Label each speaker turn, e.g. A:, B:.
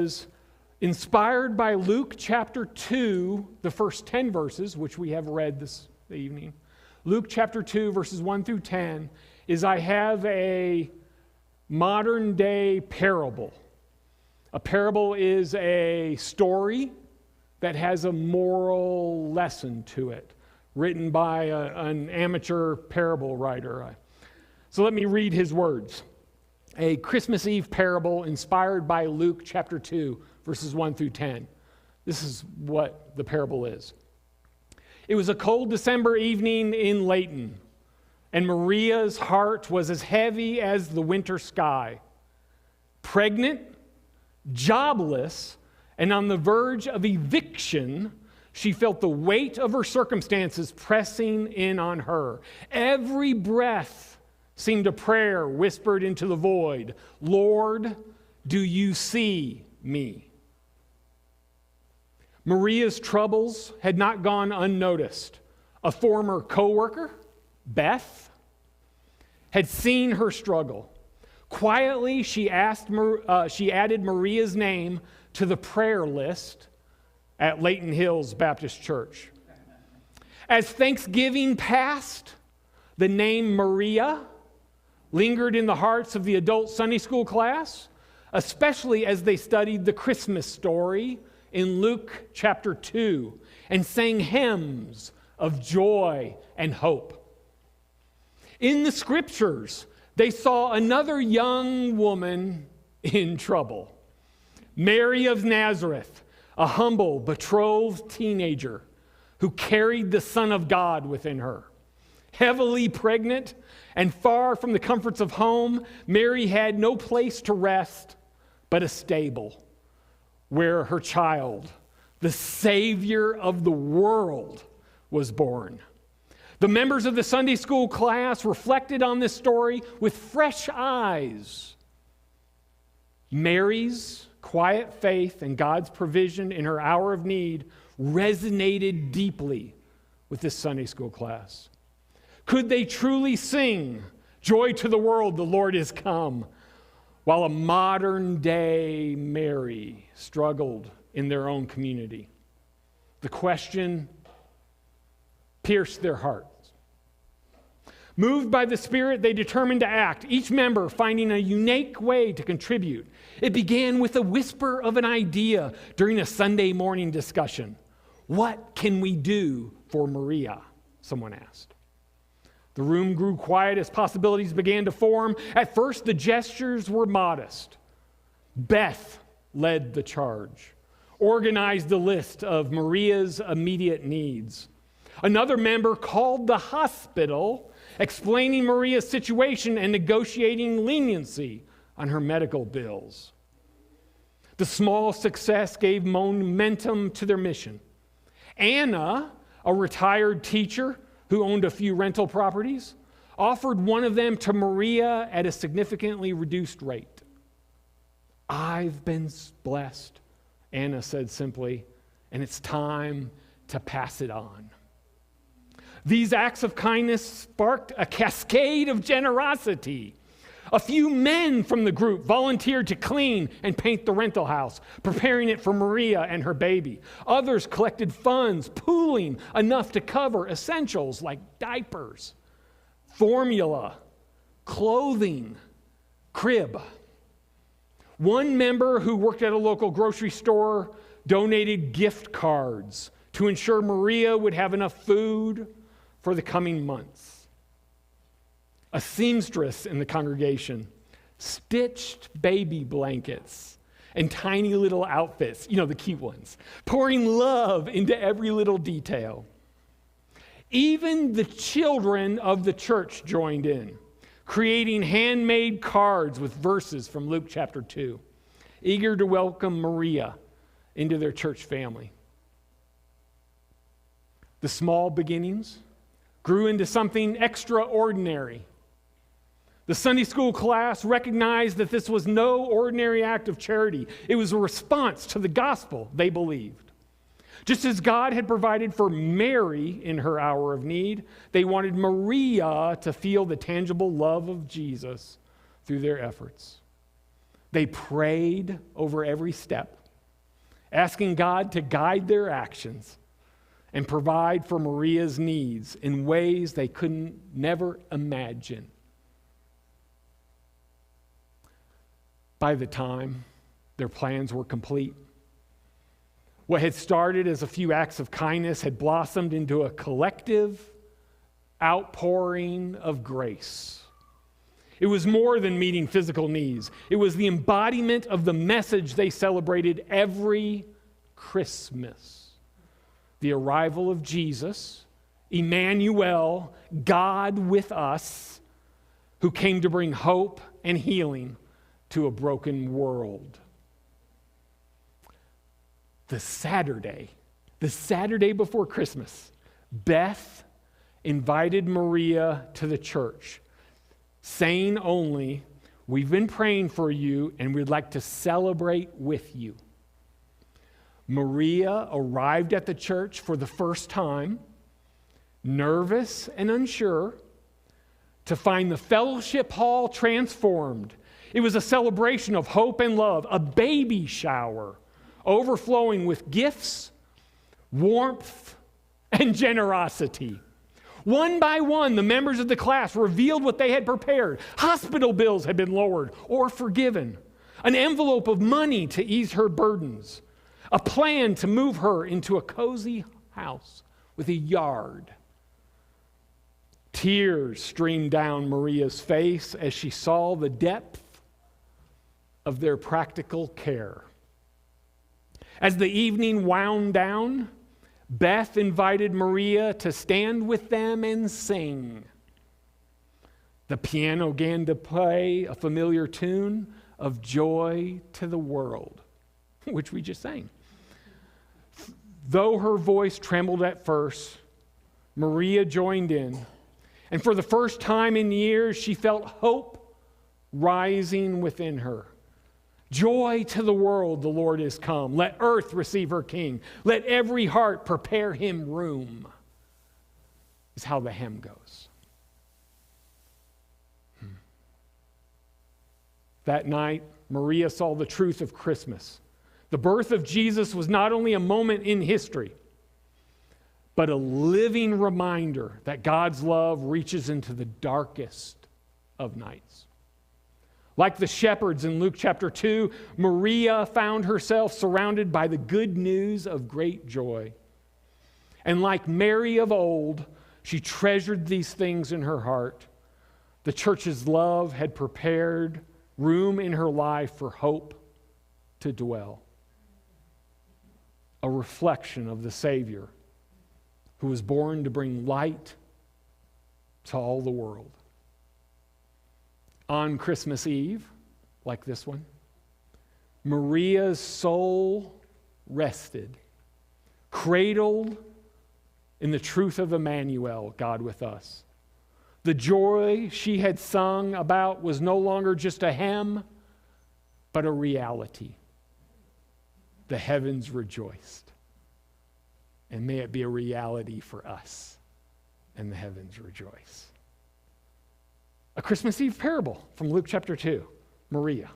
A: is inspired by Luke chapter 2, the first 10 verses, which we have read this evening. Luke chapter 2, verses 1 through 10, is I have a modern day parable. A parable is a story that has a moral lesson to it, written by an amateur parable writer. So let me read his words. A Christmas Eve parable inspired by Luke chapter 2, verses 1 through 10. This is what the parable is. It was a cold December evening in Layton, and Maria's heart was as heavy as the winter sky. Pregnant, jobless, and on the verge of eviction, she felt the weight of her circumstances pressing in on her. Every breath seemed a prayer whispered into the void. Lord, do you see me? Maria's troubles had not gone unnoticed. A former coworker, Beth, had seen her struggle. Quietly, she added Maria's name to the prayer list at Layton Hills Baptist Church. As Thanksgiving passed, the name Maria lingered in the hearts of the adult Sunday school class, especially as they studied the Christmas story in Luke chapter 2 and sang hymns of joy and hope. In the scriptures, they saw another young woman in trouble. Mary of Nazareth, a humble, betrothed teenager who carried the Son of God within her. Heavily pregnant and far from the comforts of home, Mary had no place to rest but a stable where her child, the Savior of the world, was born. The members of the Sunday school class reflected on this story with fresh eyes. Mary's quiet faith and God's provision in her hour of need resonated deeply with this Sunday school class. Could they truly sing, "Joy to the world, the Lord is come," while a modern-day Mary struggled in their own community? The question pierced their hearts. Moved by the Spirit, they determined to act, each member finding a unique way to contribute. It began with a whisper of an idea during a Sunday morning discussion. "What can we do for Maria?" someone asked. The room grew quiet as possibilities began to form. At first, the gestures were modest. Beth led the charge, organized the list of Maria's immediate needs. Another member called the hospital, explaining Maria's situation and negotiating leniency on her medical bills. The small success gave momentum to their mission. Anna, a retired teacher who owned a few rental properties, offered one of them to Maria at a significantly reduced rate. "I've been blessed," Anna said simply, "and it's time to pass it on." These acts of kindness sparked a cascade of generosity. A few men from the group volunteered to clean and paint the rental house, preparing it for Maria and her baby. Others collected funds, pooling enough to cover essentials like diapers, formula, clothing, crib. One member who worked at a local grocery store donated gift cards to ensure Maria would have enough food for the coming months. A seamstress in the congregation stitched baby blankets and tiny little outfits, the cute ones, pouring love into every little detail. Even the children of the church joined in, creating handmade cards with verses from Luke chapter 2, eager to welcome Maria into their church family. The small beginnings grew into something extraordinary. The Sunday school class recognized that this was no ordinary act of charity. It was a response to the gospel they believed. Just as God had provided for Mary in her hour of need, they wanted Maria to feel the tangible love of Jesus through their efforts. They prayed over every step, asking God to guide their actions and provide for Maria's needs in ways they couldn't never imagine. By the time their plans were complete, what had started as a few acts of kindness had blossomed into a collective outpouring of grace. It was more than meeting physical needs. It was the embodiment of the message they celebrated every Christmas. The arrival of Jesus, Emmanuel, God with us, who came to bring hope and healing to a broken world. The Saturday before Christmas, Beth invited Maria to the church, saying only, "We've been praying for you and we'd like to celebrate with you." Maria arrived at the church for the first time, nervous and unsure, to find the fellowship hall transformed. It was a celebration of hope and love, a baby shower, overflowing with gifts, warmth, and generosity. One by one, the members of the class revealed what they had prepared. Hospital bills had been lowered or forgiven, an envelope of money to ease her burdens, a plan to move her into a cozy house with a yard. Tears streamed down Maria's face as she saw the depth of their practical care. As the evening wound down, Beth invited Maria to stand with them and sing. The piano began to play a familiar tune of Joy to the World, which we just sang. Though her voice trembled at first, Maria joined in, and for the first time in years, she felt hope rising within her. Joy to the world, the Lord is come. Let earth receive her King. Let every heart prepare him room, is how the hymn goes. That night, Maria saw the truth of Christmas. The birth of Jesus was not only a moment in history, but a living reminder that God's love reaches into the darkest of nights. Like the shepherds in Luke chapter 2, Maria found herself surrounded by the good news of great joy. And like Mary of old, she treasured these things in her heart. The church's love had prepared room in her life for hope to dwell. A reflection of the Savior who was born to bring light to all the world. On Christmas Eve, like this one, Maria's soul rested, cradled in the truth of Emmanuel, God with us. The joy she had sung about was no longer just a hymn, but a reality. The heavens rejoiced. And may it be a reality for us, and the heavens rejoice. A Christmas Eve parable from Luke chapter 2, Maria.